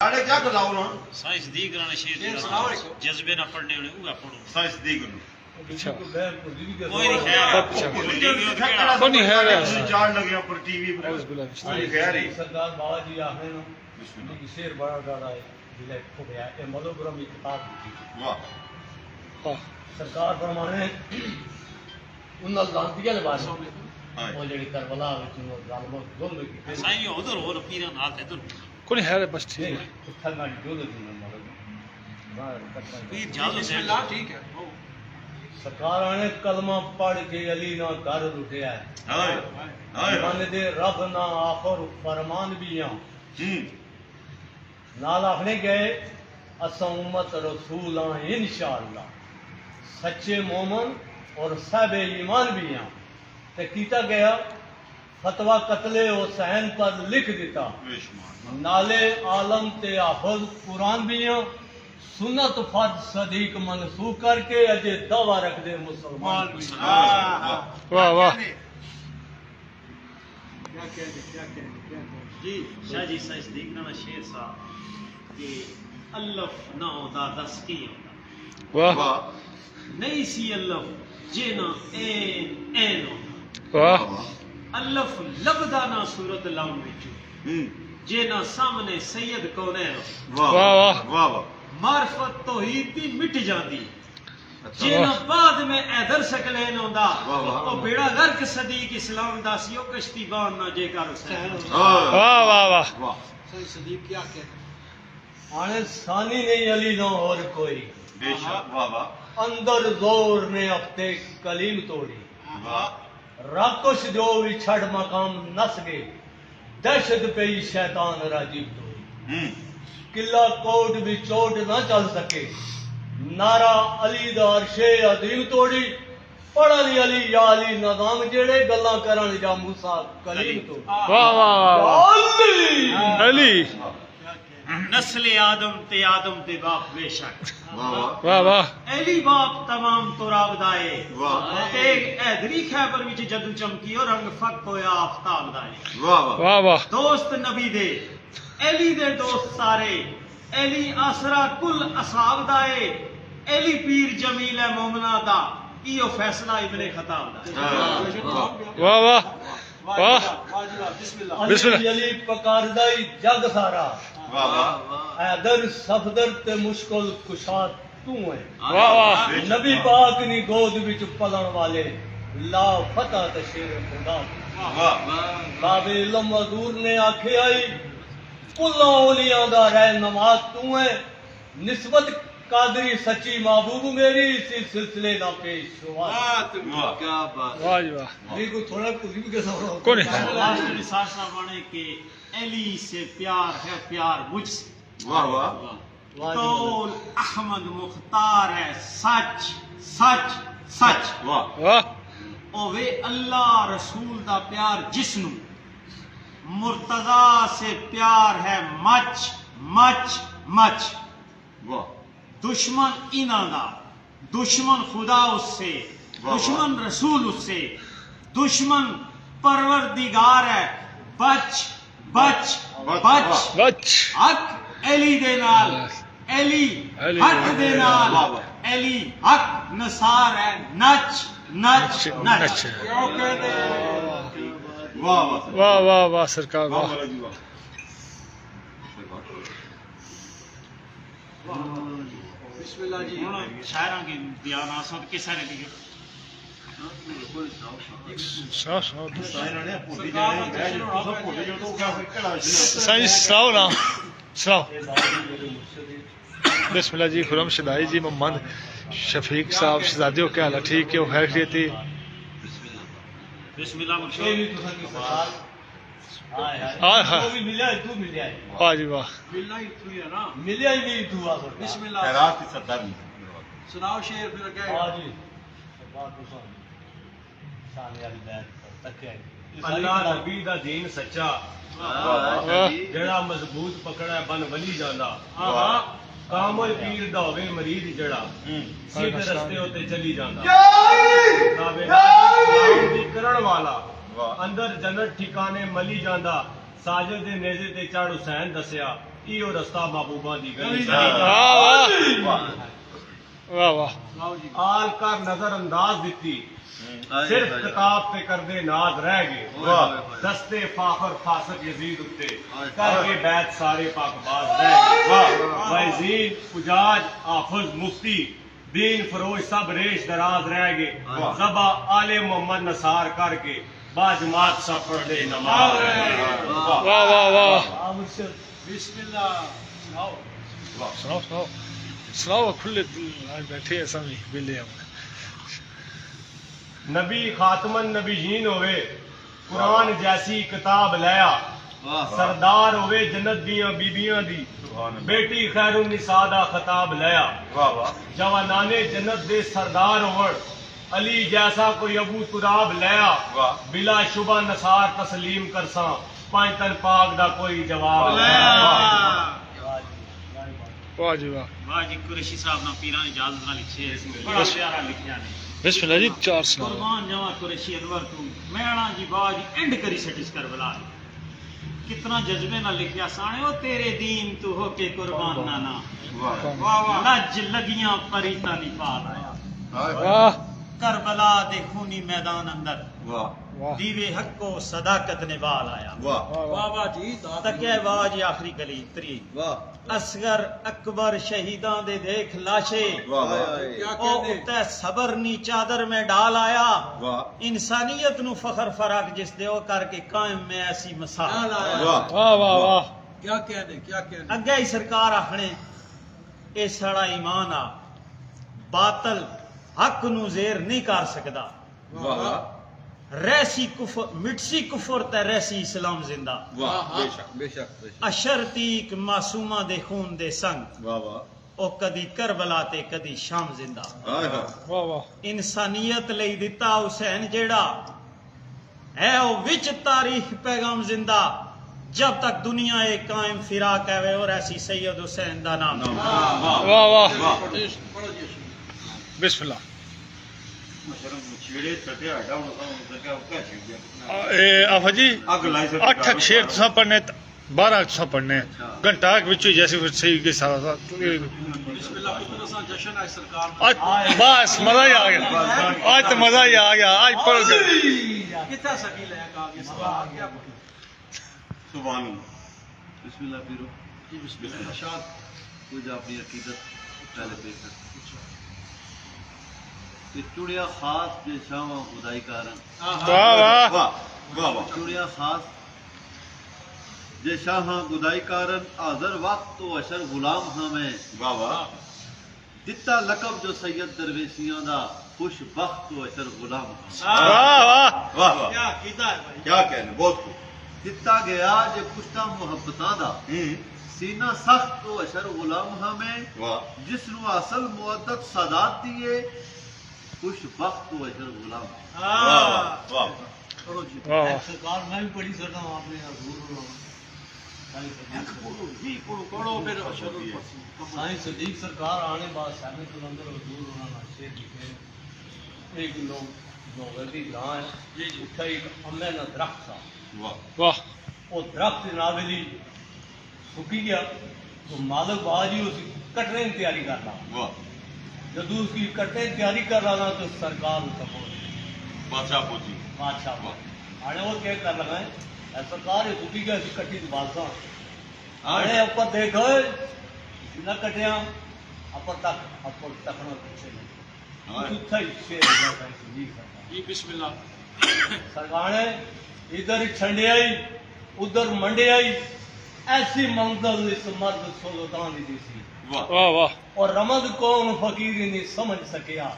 ساڑھے کیا کلاؤ نا سائنس دی گرانے شیر جذبے نہ پڑھنے ہونے اوہ پڑھو سائنس دی گنو اچھا کوئی نہیں خیر کوئی نہیں خیر ہے چار لگے پر ٹی وی پر کوئی خیر ہی سرکار بابا جی آخر نا شیر بڑا گاڑا ہے دلے کھو گیا ہے ملو برم کی کتاب دی واہ سرکار فرمانے انہاں لانتیاں لے بارے وہ جڑی کربلا وچ وہ ظالم ظلم کی سائیں ادھر ہو پیران ہاتھ ادھر کوئی نہیں خیر ہے بس ٹھیک ہے کتھا گاڑی جو دے پیر جالو سے ٹھیک ہے سرکار نے کلمہ پڑھ کے علی نہ گھر لٹیا ہے ہائے ہائے من دے رب نہ آخر فرمان بھی ہاں نال آخنے گئے اساں امت رسول ہاں انشاءاللہ سچے مومن اور صاحب ایمان بھی ہاں تے کیتا گیا فتویٰ قتل حسین پر لکھ دیتا نالے عالم تے حافظ قرآن بھی ہیں سنت فرد صدیق منسوخ کر کے اجے دعویٰ رکھ دے مسلمان بھی ہیں واہ واہ جی شاہ جی سائنس دی گرانے شیر صاحب کہ الف نہ ہوتا دس کی ہوتا واہ نہیں سی الف جے نہ این ہوتا واہ الف لبدا نہ صورت لاؤن وچوں جے نہ سامنے سید کونین واہ واہ واہ واہ واہ معرفت توحید دی مٹ جاندی جے نہ بعد میں ایدر سکلین ہوندا او بیڑا غرق صدیق اسلام دا سی او کشتی بان نہ جے کر حسین واہ واہ واہ صحیح صدیق کیا کہتے آنے ثانی نہیں علی نہ اور کوئی بے شک واہ واہ اندر زور نے ہفتے کلیم توڑی راکش جو بھی چھڑ مقام نس گئے دہشت پئی شیطان راجیب توڑی قلعہ کوٹ بھی چوٹ نہ چل سکے نعرہ علی دا عرش عظیم توڑی پڑھا لی علی یا علی نظام جڑے گلاں کرن جا موسیٰ کلیم توڑی واہ واہ واہ علی نسل آدم تے باپ بے شک واہ واہ علی باپ تمام تو رابدائے واہ ایک ایدری خیبر وچ جدو چمکی اور رنگ فک ہویا آفتاب دائے واہ واہ واہ واہ دوست نبی دے علی دے دوست سارے علی آسرا کل اصحاب دائے علی پیر جمیل مومنہ دا ایو فیصلہ ابن خطاب دا واہ واہ واہ بسم اللہ بسم اللہ علی علی پکاردائی جگ سارا واہ واہ حیدر صفدر تے مشکل کشاد تو ہے واہ واہ نبی پاک نی گود وچ پلن والے لا فتح تے شیر خدا واہ باب علم حضور نے آکھے آئی کلاں اولیاء دا رہنما تو ہے نسبت قادری سچی محبوب میری اسی سلسلے دا پیش ہوا کیا بات واہ جی واہ میرے کو تھوڑا کچھ بھی کیسا ہو کوئی نہیں لاسٹ نثار صاحب آنے کہ علی سے پیار ہے پیار مجھ سے واہ واہ قول احمد مختار ہے سچ سچ سچ واہ واہ او وے اللہ رسول دا پیار جسنو مرتضی سے پیار ہے مچ مچ مچ واہ دشمن انہاں دا دشمن خدا اس سے دشمن رسول اس سے دشمن پروردگار ہے بچ بچ بچ بچ حق علی دے نال علی حق دے نال علی حق نثار ہے نچ نچ نچ واہ واہ واہ واہ واہ سرکار واہ واہ جی واہ بسم اللہ جی شاعراں کی بیان آسان کسے نے لکھے سنا سنا سائنس نے پوری جانے ہے جو سب پوری جو تو کیا کڑا سائنس سناؤ نا سناؤ بسم اللہ جی خرم شدائی جی محمد شفیق صاحب شہزادیوں کیا حال ہے ٹھیک ہے وہ خیر خیریتی بسم اللہ یہ مرشد بھی تو سکی سرکار ہائے ہائے ہائے تو بھی ملیا ہے تو ملیا ہے واہ جی واہ ملنا ہی تھی ہے نا ملیا ہی نہیں تو آسر بسم اللہ خیرات کی صدر سناؤ شیر پھر کیا آج جی بات تو سن شانے والی بیت تکیا اللہ نبی دا دین سچا واہ جڑا مضبوط پکڑا ہے بن ولی جانا کامل پیر دا ہوے مرید جڑا سیدھے رستے ہوتے چلی جانا اسلام دی کرن والا اندر جنت ٹھکانے ملی جاندا ساجد دے نیزے تے چڑھ حسین دسیا یہ رستہ محبوبہ دی گلی واہ واہ واہ واہ سناؤ جی آل کر نظر انداز دیتی صرف کتاب تے کردے ناز رہ گئے دستے فاخر فاسق یزید اتے کر کے بیت سارے پاک باز رہ گئے یزید حجاج حافظ مفتی دین فروش سب ریش دراز رہ گئے زبا آل محمد نثار کر کے باجماعت سب پڑھ دے نماز رہ گئے واہ واہ واہ بسم اللہ سناؤ سناؤ سناؤ سناؤ کھلے بیٹھے ہیں سامنے بلے ہم نبی خاتم النبیین ہوئے قرآن جیسی کتاب لیا سردار ہوئے جنت دیاں بیبیاں دی بیٹی خیر النساء دا خطاب لیا جوانانے جنت دے سردار ہوڑ علی جیسا کوئی ابو تراب لیا بلا شبہ نثار تسلیم کرساں پانچ تن پاک دا کوئی جواب لیا واہ جی واہ واہ جی قریشی صاحب نے پیران اجازت نہ لکھے بڑا پیارا لکھیا نے بسم اللہ جی چار سناؤ قربان جوا قریشی انور تو میں آنا جی باہ جی اینڈ کری سٹس کربلا کتنا جذبے نہ لکھیا سانے او تیرے دین تو ہو کے قربان نانا واہ واہ لج لگیاں پریتا نہیں پال آیا واہ کربلا دے خونی میدان اندر واہ دیوے حق کو صداقت نے بال آیا واہ واہ جی تکے واہ جی آخری گلی تری اصغر اکبر شہیداں دے دیکھ لاشے کیا او کہتے اتے صبر نی چادر میں ڈال آیا انسانیت نو فخر فراق جس دے او کر کے قائم میں ایسی مثال واہ واہ واہ کیا کہنے کیا کہنے اگے ہی سرکار آخنے اے سڑا ایمان آ باطل حق نو زیر نہیں کر سکدا ریسی کفر مٹسی کفر تے ریسی اسلام زندہ بے شک بے شک اشرتیک معصومہ دے خون دے سنگ او کدی کربلا تے کدی شام زندہ واہ واہ انسانیت لئی دتا حسین جیڑا ہے او وچ تاریخ پیغام زندہ جب تک دنیا ایک قائم فراق ہے اور ایسی سید حسین دا نام واہ واہ پڑھو جی بسم اللہ چھیڑے چٹے ہٹا ہوں کیا چھیڑ اے آفا جی اگ لائی سے 8 شیر تسا پڑھنے 12 تسا پڑھنے گھنٹہ وچوں جیسے صحیح کے ساتھ بسم اللہ کتنا سا جشن ہے سرکار آج بس مزہ ہی آ گیا آج تو مزہ ہی آ گیا آج پڑھ گئے کتنا سکیل ہے کہا سوال کیا سبحان اللہ بسم اللہ پیرو جی بسم اللہ ارشاد کچھ اپنی عقیدت پہلے پیش کر کہ چڑیا خاص کے شاواں خدائی کارن واہ واہ واہ واہ چڑیا خاص جے شاہاں خدائی کارن حاضر وقت تو اشر غلام ہمیں واہ واہ دتا لقب جو سید درویشیاں دا خوش بخت تو اشر غلام واہ واہ واہ واہ کیا کیتا ہے بھائی کیا کہنے بہت خوب دتا گیا جے کشتا محبتاں دا سینہ سخت تو اشر غلام ہمیں واہ جس نو اصل مودت سادات دیے خوش بخت تو اشر غلام واہ واہ پڑھو جی واہ سرکار میں بھی پڑھی سکتا ہوں آپ نے حضور پڑھو پھر اشر سائیں صدیق سرکار آنے بعد صاحب کلندر حضور انہوں نے شیر لکھے ایک نوغر دی گاں ہے جی جی اتھا ایک امے نہ درخت تھا واہ واہ وہ درخت ناولی سکی گیا تو مالک باجی اس کی کٹنے کی تیاری کر رہا واہ جب اس کی کٹنے کی تیاری کر رہا تھا تو سرکار اس کا بادشاہ پوچھی بادشاہ آنے وہ کیا کر لگا ہے سرکار یہ سکی گیا اس کٹی بادشاہ آنے اوپر دیکھو نہ کٹیا اپر تک اپر تکنا پیچھے نہیں اتھا ہی شیر ہو جاتا ہے صدیق سرکار جی بسم اللہ سرکار نے ادھر چھنڈے آئی ادھر منڈے آئی ایسی منزل اس مرد سلطان دی سی واہ واہ واہ اور رمض قوم فقیر نہیں سمجھ سکیا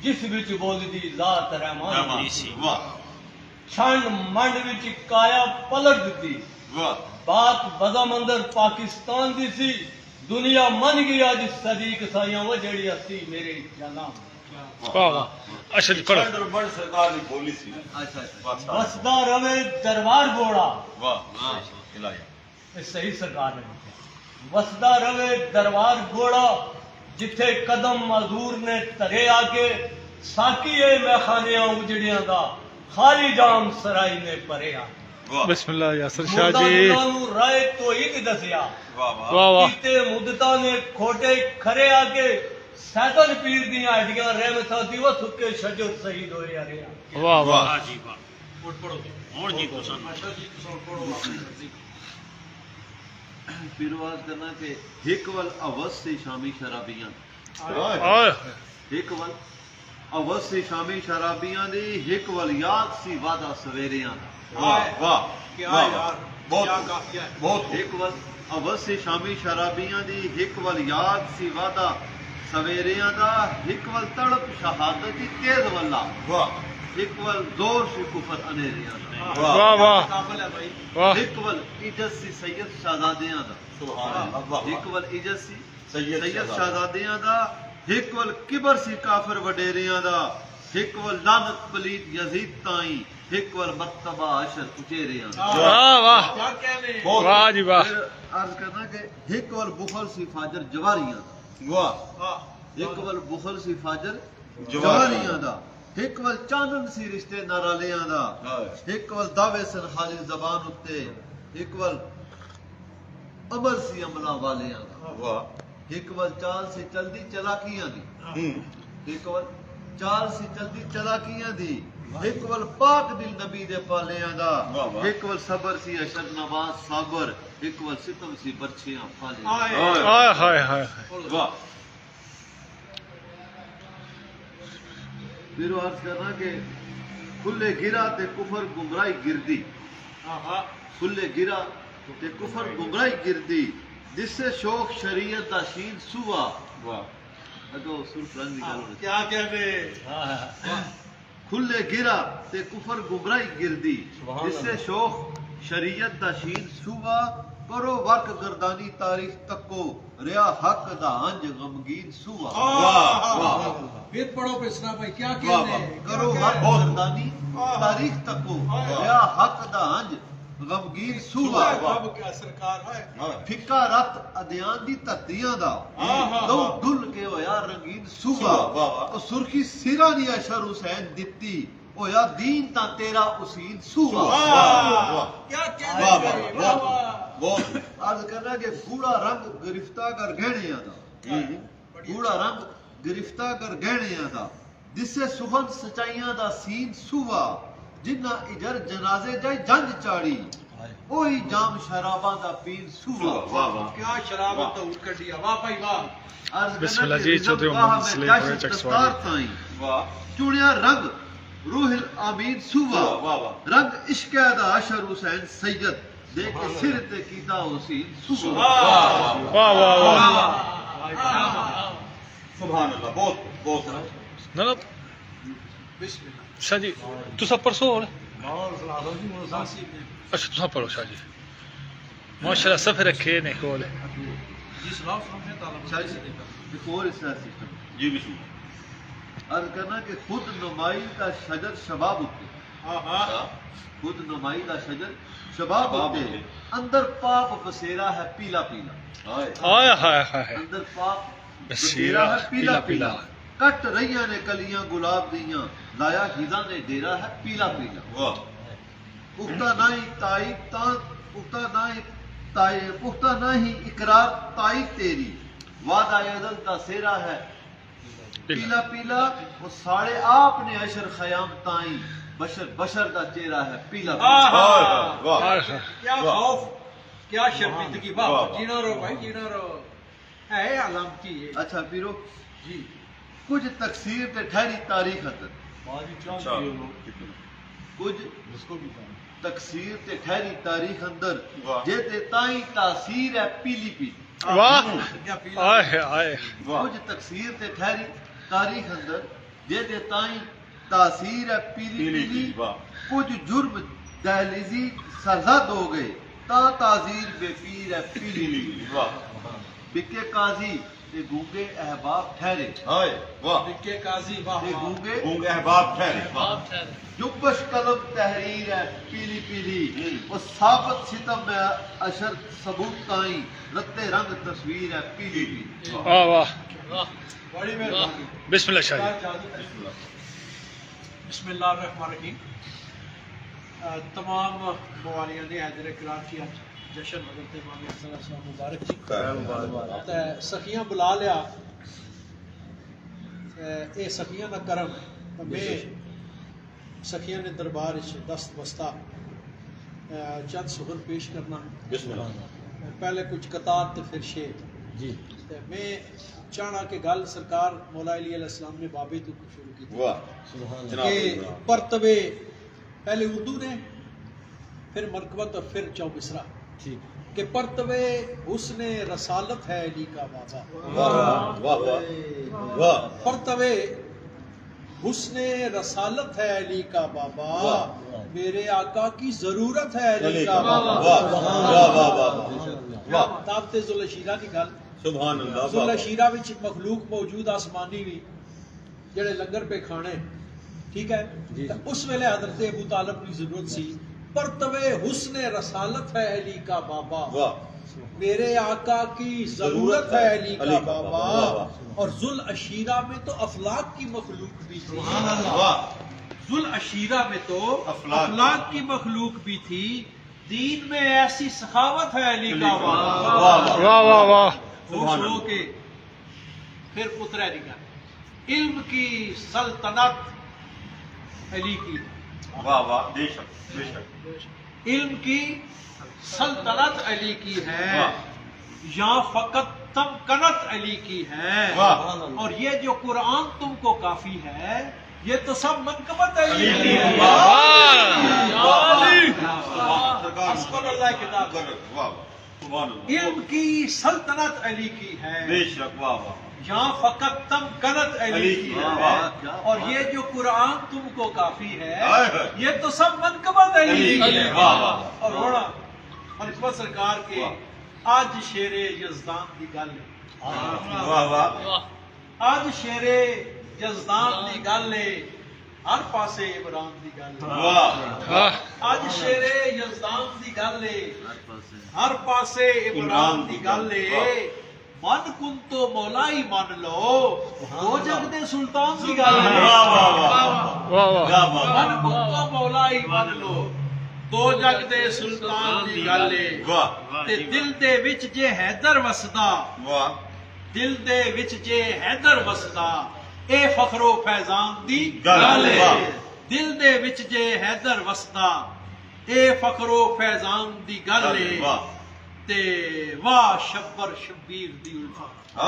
جس وچ بول دی ذات رحمان دی سی واہ چھنڈ منڈ وچ کایا پلٹ دتی واہ بات بدم اندر پاکستان دی سی دنیا من گیا جس صدیق سایاں وہ جڑی اسی میرے جنام واہ واہ اچھا جی پڑھو بڑ سرکار نے بولی سی اچھا اچھا بادشاہ وسدا روے دربار بوڑا واہ الہی یہ صحیح سرکار نے لکھا وسدا روے دربار گوڑا جتھے قدم مزدور نے ترے آ کے ساکی اے میخانیاں اجڑیاں دا خالی جام سرائی نے پرے آ بسم اللہ یاسر شاہ جی مردہ نو رائے توحید دسیا واہ واہ کیتے مدتا نے کھوٹے کھرے آگے سیتن پیر دیاں اڈیاں رحمتاں دی وہ تھکے شجر شہید ہوئے آ رہے واہ واہ واہ جی واہ پڑھو ہن جی تساں پیرواز کرنا کہ ہک ول اوس سے شامی شرابیاں آئے ہک ول اوس سے شامی شرابیاں دی ہک ول یاد سی وعدہ سویریاں واہ کیا یار بہت ہک ول اوس سے شامی شرابیاں دی ہک ول یاد سی وعدہ سویریاں دا ہک ول تڑپ شہادت دی تیز ولا واہ ہک ول زور سے کفر انیریاں دا واہ واہ واہ ہک ول عزت سی سید شہزادیاں دا سبحان اللہ ہک ول عزت سی سید سید شہزادیاں دا ہک ول کبر سی کافر وڈیریاں دا ہک ول لعنت پلید یزید تائیں ہک ول مرتبہ عشر اچیریاں دا واہ واہ واہ جی واہ پھر عرض کرنا کہ ہک ول بخل سی فاجر جواریاں دا واہ ہک ول بخل سی فاجر جواریاں دا ہک ول چانن سی رشتے نارالیاں دا ہک ول دعوے سن خالی زبان اتے ہک ول عمل سی عملہ والیاں دا واہ ہک ول چال سی چلدی چلاکیاں دی ہک ول چال سی چلدی چلاکیاں دی ہک ول پاک دل نبی دے پالیاں دا ہک ول صبر سی اشد نواز صابر ہک ول ستم سی برچیاں پالیاں ہائے ہائے ہائے واہ پھر عرض کرنا کہ کھلے گرا تے کفر گمرائی گردی کھلے گرا تے کفر گمرائی گردی جس سے شوق شریعت دا شین سوا واہ اگو سرف رنگ نکالو کیا کہتے کھلے گرا تے کفر گمرائی گردی جس سے شوق شریعت دا شین سوا کرو ورک گردانی تاریخ تکو ریا حق دا انج غمگین سوا واہ واہ پھر پڑھو پسنا بھائی کیا واہ کہتے ہیں کرو ورک گردانی تاریخ تکو ریا حق دا انج غمگین سوا اب کیا سرکار ہے پھکا رت ادیان دی تتیاں دا دو ڈل کے ہویا رنگین سوا تو سرخی سیرا دی اشر حسین دتی ہویا دین تا تیرا اسین سوا کیا کہتے ہیں واہ واہ بہت عرض کرنا کہ گوڑا رنگ گرفتہ کر گہنیاں دا گوڑا رنگ گرفتہ کر گہنیاں دا جس سے سخن سچائیاں دا سین سوا جنہ اجر جنازے جائے جنج چاڑی وہی جام شراباں دا پین سوا واہ واہ کیا شرابت تو اٹھ کر دیا واہ بھائی واہ عرض بسم کرنا اللہ کہ جی، چودھری رضا محمد میں سلیم جاشن پڑھے چکس دستار والی۔ تائیں واہ چوڑیاں رنگ روح الامین سوا واہ واہ رنگ عشق دا اشر حسین سید دے کے سر تے کیتا حسین سوا واہ واہ واہ سبحان اللہ بہت بہت نا نا بسم اللہ شاہ جی تسا پرسو ہو اچھا تسا پڑھو شاہ جی ماشاء اللہ سفر رکھے نے کول جس راہ سمجھے تعالیٰ شاہ جی ایک اور اس طرح سسٹم جی بسم اللہ عرض کرنا کہ خود نمائی کا شجر شباب ہوتے خود نمائی کا شجر شباب ہوتے اندر پاپ بسیرا ہے پیلا پیلا آئے ہائے ہائے اندر پاپ بسیرا ہے پیلا پیلا پیلا کٹ رہیاں نے کلیاں گلاب دیاں لایا ہیزاں نے ڈیرا ہے پیلا پیلا واہ پختہ نہ ہی تائید تاں پختہ نہ ہی تائید پختہ نہ ہی اقرار تائید تیری وعدہ ازل دا سیرا ہے پیلا پیلا وہ ساڑے آپ نے اشر خیام تائیں بشر بشر دا چہرہ ہے پیلا پیلا واہ آئے ہائے کیا خوف کیا شرمندگی واہ واہ۔ واہ جینا رو بھائی جینا رو ہے علامتی ہے اچھا پیرو جی کچھ تقسیر تے ٹھہری تاریخ اندر اچھا کچھ تقسیر تے ٹھہری تاریخ اندر واہ۔ جے تے تائیں تاثیر ہے پیلی پیلی واہ کیا پیلا آئے آئے کچھ تقسیر تے ٹھہری تاریخ اندر جے تے تائیں تاثیر ہے پیلی پیلی واہ کچھ جرم دہلیزی سرزد ہو گئے تا تعزیر بے پیر ہے پیلی پیلی واہ بکے قاضی تے گونگے احباب ٹھہرے ہائے واہ کے قاضی واہ تے واہ گونگے گونگے احباب ٹھہرے جبش قلم تحریر ہے پیلی پیلی وہ ثابت ستم میں اشر ثبوت تائیں رتے رنگ تصویر ہے پیلی پیلی واہ واہ بڑی مہربانی بسم اللہ شاہ جی بسم اللہ الرحمن الرحیم تمام موالیاں نے حیدر کراچی جشن حضرت امام حسن علیہ السلام مبارک جی تے سخیاں بلا لیا اے سخیاں دا کرم ہے میں سخیاں نے دربار دست بستہ چند سخن پیش کرنا پہلے کچھ قطار تے پھر شعر جی میں چاہنا کہ گل سرکار مولا علی علیہ السلام نے بابے تو شروع کی کہ پرتوے پہلے اردو نے پھر مرکبت اور پھر چوبسرا کہ پرتوے حسن رسالت ہے علی کا بابا پرتوے حسن رسالت ہے علی کا بابا میرے آقا کی ضرورت ہے علی کا بابا دعوت ذوالعشیرہ کی گل سبحان اللہ ذوالعشیرہ وچ مخلوق موجود آسمانی بھی جڑے لنگر پہ کھانے ٹھیک ہے اس ویلے حضرت ابو طالب کی ضرورت سی پرتوے حسن رسالت ہے علی کا بابا میرے آقا کی ضرورت ہے علی کا بابا اور ذوالعشیرہ میں تو افلاک کی مخلوق بھی تھی ذوالعشیرہ میں تو افلاک کی مخلوق بھی تھی دین میں ایسی سخاوت ہے علی کا بابا واہ واہ واہ خوش ہو کے پھر پتر علی کا علم کی سلطنت علی کی واہ واہ بے شک بے شک علم کی سلطنت علی کی ہے یا فقط تمکنت علی کی ہے اور یہ جو قرآن تم کو کافی ہے یہ تو سب منقبت علی کی ہے علم کی سلطنت علی کی ہے بے شک واہ واہ یہاں فقط تمکنت علی کی ہے اور یہ جو قرآن تم کو کافی ہے یہ تو سب منقبت علی کی ہے اور ہونا منقبت سرکار کے آج شیر یزدان کی گل ہے واہ واہ آج شیر یزدان کی گل ہے ہر پاسے عمران کی گل ہے آج شیر یزدان کی گل ہے ہر پاسے عمران کی گل ہے من کن تو مولا ہی مان لو دو جگ دے سلطان کی گل ہے من کن تو مولا ہی مان لو دو جگ دے سلطان کی گل ہے تے دل دے وچ جے حیدر وسدا دل دے وچ جے حیدر وسدا اے فخر و فیضان دی گل ہے دل دے وچ جے حیدر وسدا اے فخر و فیضان دی گل ہے تے واہ شبر شبیر دی الفت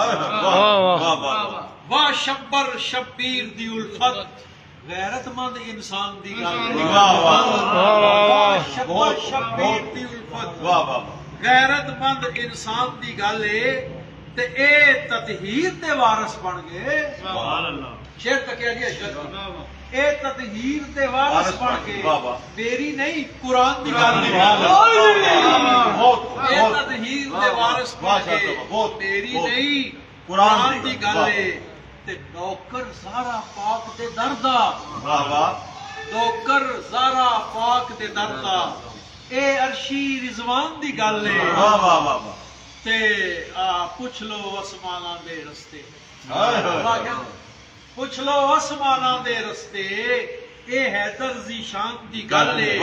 واہ شبر شبیر دی الفت غیرت مند انسان دی گل ہے واہ شبر شبیر دی الفت غیرت مند انسان دی گل ہے تے اے تطہیر دے وارث بن گئے سبحان اللہ شعر تکیا جی اشرف اے تطہیر دے وارث بن گئے میری نہیں قرآن دی گل اے تطہیر دے وارث بن گئے میری نہیں قرآن دی گل ہے تے نوکر زہرا پاک دے دردا نوکر زہرا پاک دے دردا اے عرشی رضوان دی گل ہے تے پوچھ لو آسماناں دے رستے پوچھ لو آسماناں دے رستے اے حیدر ذی شان دی گل ہے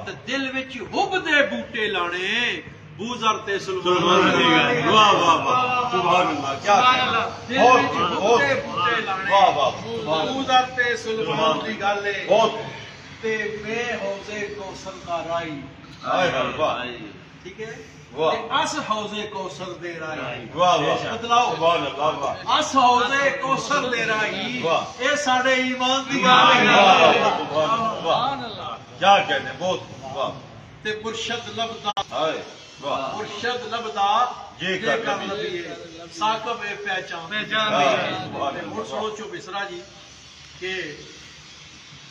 تے دل وچ حب دے بوٹے لانے بوزر تے سلمان دی گل واہ واہ واہ سبحان اللہ کیا دل وچ حب دے بوٹے لانے واہ واہ بوزر تے سلمان دی گل ہے تے میں حوضے کوثر دا رائی واہ ٹھیک ہے اس حوضے کوثر دے رائی بدلاؤ اس حوضے کوثر دے رائی اے ساڈے ایمان دی گل ہے کیا کہتے ہیں بہت تے مرشد لبدا مرشد لبدا جے کر لبیے ثاقب اے پہچان مڑ سوچو بسرا جی کہ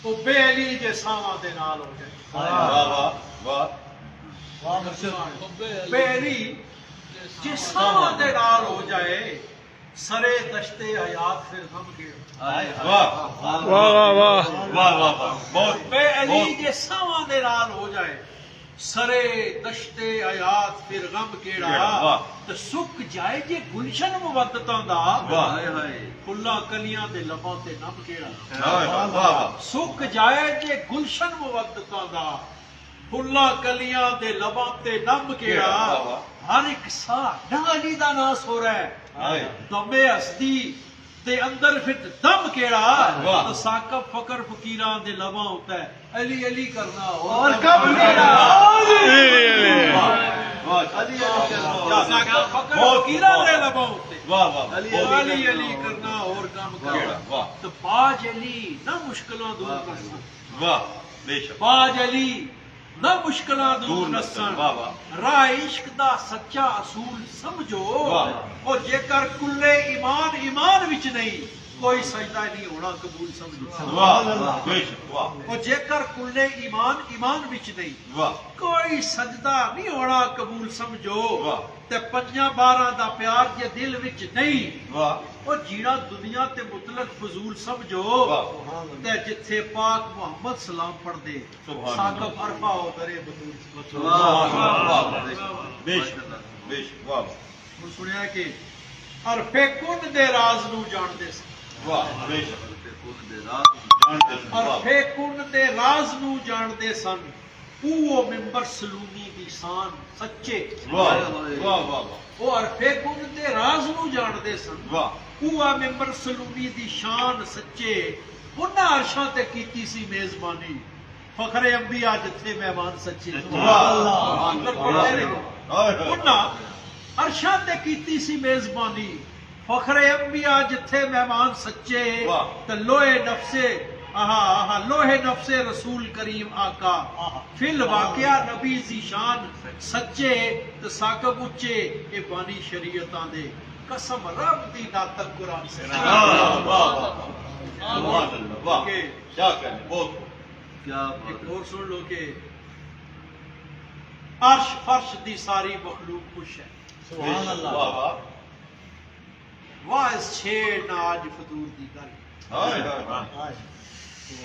او بے علی جے ساواں دے نال ہو جائے واہ واہ واہ بیری جساں دے نال ہو جائے سرے دشتے حیات پھر غم کے واہ واہ واہ واہ واہ واہ بہت بے علی جساں دے نال ہو جائے سرے دشتے حیات پھر غم کیڑا تے سک جائے جے گلشن مودتاں دا پھلاں کلیاں دے لباں تے نم کیڑا سک جائے جے گلشن مودتاں دا ਫੁੱਲਾਂ ਕਲੀਆਂ ਦੇ ਲਬਾਂ ਤੇ ਨਮ ਕਿਹੜਾ ਹਰ ਇੱਕ ਸਾਹ ਡਾਲੀ ਦਾ ਨਾਂ ਸੋਰਾ ਹੈ ਦਮੇ ਹਸਦੀ ਤੇ ਅੰਦਰ ਫਿੱਟ ਦਮ ਕਿਹੜਾ ਸਾਕਬ ਫਕਰ ਫਕੀਰਾਂ ਦੇ ਲਬਾਂ ਹੁੰਦਾ ਹੈ ਅਲੀ ਅਲੀ ਕਰਨਾ ਔਰ ਕਬ ਕਿਹੜਾ ਸਾਕਬ ਫਕਰ ਫਕੀਰਾਂ ਦੇ ਲਬਾਂ ਉੱਤੇ ਅਲੀ ਅਲੀ ਕਰਨਾ ਔਰ ਕੰਮ ਕਰਨਾ ਤੇ ਬਾਜ ਅਲੀ ਨਾ ਮੁਸ਼ਕਲਾਂ ਦੂਰ ਕਰਨਾ ਬਾਜ ਅਲੀ ਨਾ ਮੁਸ਼ਕਲਾਂ ਦੂਰ ਨਸਣ ਰਾਹ ਇਸ਼ਕ ਦਾ ਸੱਚਾ ਅਸੂਲ ਸਮਝੋ ਉਹ ਜੇਕਰ ਕੁੱਲੇ ਈਮਾਨ ਈਮਾਨ ਵਿੱਚ ਨਹੀਂ ਕੋਈ ਸਜਦਾ ਨਹੀਂ ਹੋਣਾ ਕਬੂਲ ਸਮਝੋ ਉਹ ਜੇਕਰ ਕੁੱਲੇ ਈਮਾਨ ਈਮਾਨ ਵਿੱਚ ਨਹੀਂ ਕੋਈ ਸਜਦਾ ਨਹੀਂ ਹੋਣਾ ਕਬੂਲ ਸਮਝੋ ਤੇ 5-12 ਦਾ ਪਿਆਰ ਜੇ ਦਿਲ ਵਿੱਚ ਨਹੀਂ ਉਹ ਜੀਣਾ ਦੁਨੀਆ ਤੇ ਮੁਤਲਕ ਫਜ਼ੂਲ ਸਮਝੋ ਤੇ ਜਿੱਥੇ ਪਾਕ ਮੁਹੰਮਦ ਸਲਾਮ ਪੜਦੇ ਸਾਕਬ ਅਰਫਾ ਹੋ ਦਰੇ ਬਤੂਲ ਹੁਣ ਸੁਣਿਆ ਕਿ ਅਰਫੇ ਕੁਨ ਦੇ ਰਾਜ਼ ਨੂੰ ਜਾਣਦੇ ਸੀ ਅਰਫੇ ਕੁਨ ਦੇ ਰਾਜ਼ ਨੂੰ ਜਾਣਦੇ ਸਨ ਉਹ ਮਿੰਬਰ ਸਲੂਨੀ ਦੀ ਸ਼ਾਨ ਸੱਚੇ ਉਹ ਅਰਫੇ ਕੁਨ ਦੇ ਰਾਜ਼ ਨੂੰ ਜਾਣਦੇ ਸਨ ਉਹ ਮਿੰਬਰ ਸਲੂਨੀ ਦੀ ਸ਼ਾਨ ਸੱਚੇ ਉਹਨਾਂ ਅਰਸ਼ਾਂ ਤੇ ਕੀਤੀ ਸੀ ਮੇਜ਼ਬਾਨੀ ਫਖਰੇ ਅੰਬੀਆ ਜਿੱਥੇ ਮਹਿਮਾਨ ਸੱਚੇ ਉਹਨਾਂ ਅਰਸ਼ਾਂ ਤੇ ਕੀਤੀ ਸੀ ਮੇਜ਼ਬਾਨੀ ਫਖਰੇ ਅੰਬੀਆ ਜਿੱਥੇ ਮਹਿਮਾਨ ਸੱਚੇ ਤੇ ਲੋਹੇ ਨਫਸੇ ਲੋਹੇ ਨਫਸੇ ਰਸੂਲ ਕਰੀਮ ਆਕਾ ਫਿਲ ਵਾਕਿਆ ਨਬੀ ਦੀ ਸ਼ਾਨ ਸੱਚੇ ਤੇ ਸਾਕਬ ਉੱਚੇ ਇਹ ਬਾਨੀ ਸ਼ਰੀਅਤਾਂ ਦੇ ਕਸਮ ਰੱਬ ਦੀ ਨਾਤਕ ਕੁਰਾਨ ਸੇ ایک اور سن لو کہ عرش فرش دی ساری مخلوق خوش ہے سبحان اللہ واعظ چھیڑ نہ آج فطور دی گل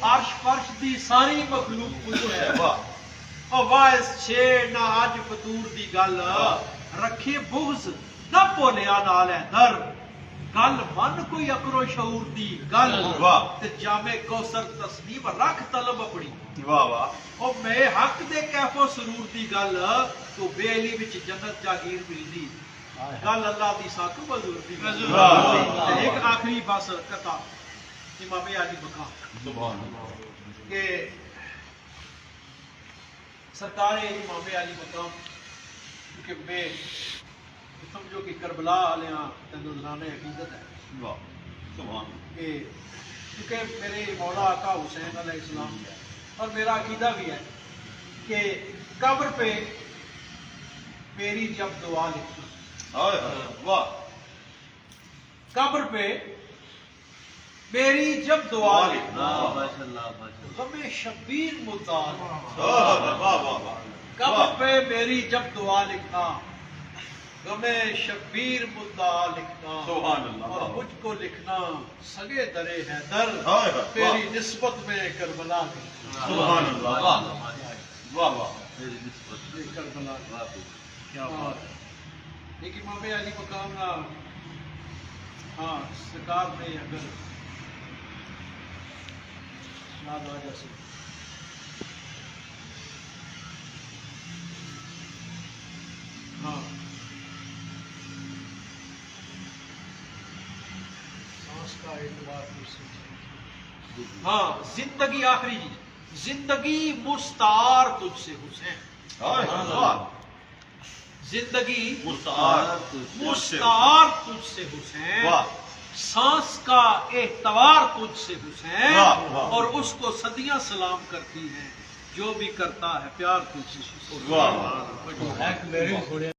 عرش فرش دی ساری مخلوق خوش ہے اور واعظ چھیڑ نہ آج فطور دی گل رکھے بغض نہ بولیا نال ہے در گل من کوئی اکرو شعور دی گل تے جامع کوثر تسلیم رکھ طلب اپنی او میں حق دے کیف و سرور دی گل تو بے علی وچ جنت جاگیر ملدی گل اللہ دی ساکو حضور دی تے ایک آخری بس کتا امام علی مقام سبحان اللہ کہ سرکار امام علی مقام کہ میں سمجھو کہ کربلا علیہ نذرانِ عقیدت ہے کہ کیونکہ میرے مولا آقا حسین علیہ السلام اور میرا عقیدہ بھی ہے کہ قبر پہ میری جب دعا لکھنا قبر پہ میری جب دعا لکھنا غم شبیر مدعا قبر پہ میری جب دعا لکھنا غم شبیر مدعا لکھنا اور مجھ کو لکھنا سگے درے حیدر تیری نسبت میں کربلا لکھنا سبحان اللہ واہ واہ کربلا کیا بات ہے ایک امام علی مقام نا ہاں سرکار نے اگر یاد آ جیسے ہاں ہاں زندگی آخری زندگی مستعار تجھ سے حسین زندگی مستعار تجھ سے حسین سانس کا اعتبار تجھ سے حسین اور اس کو صدیاں سلام کرتی ہیں جو بھی کرتا ہے پیار تجھ سے حسین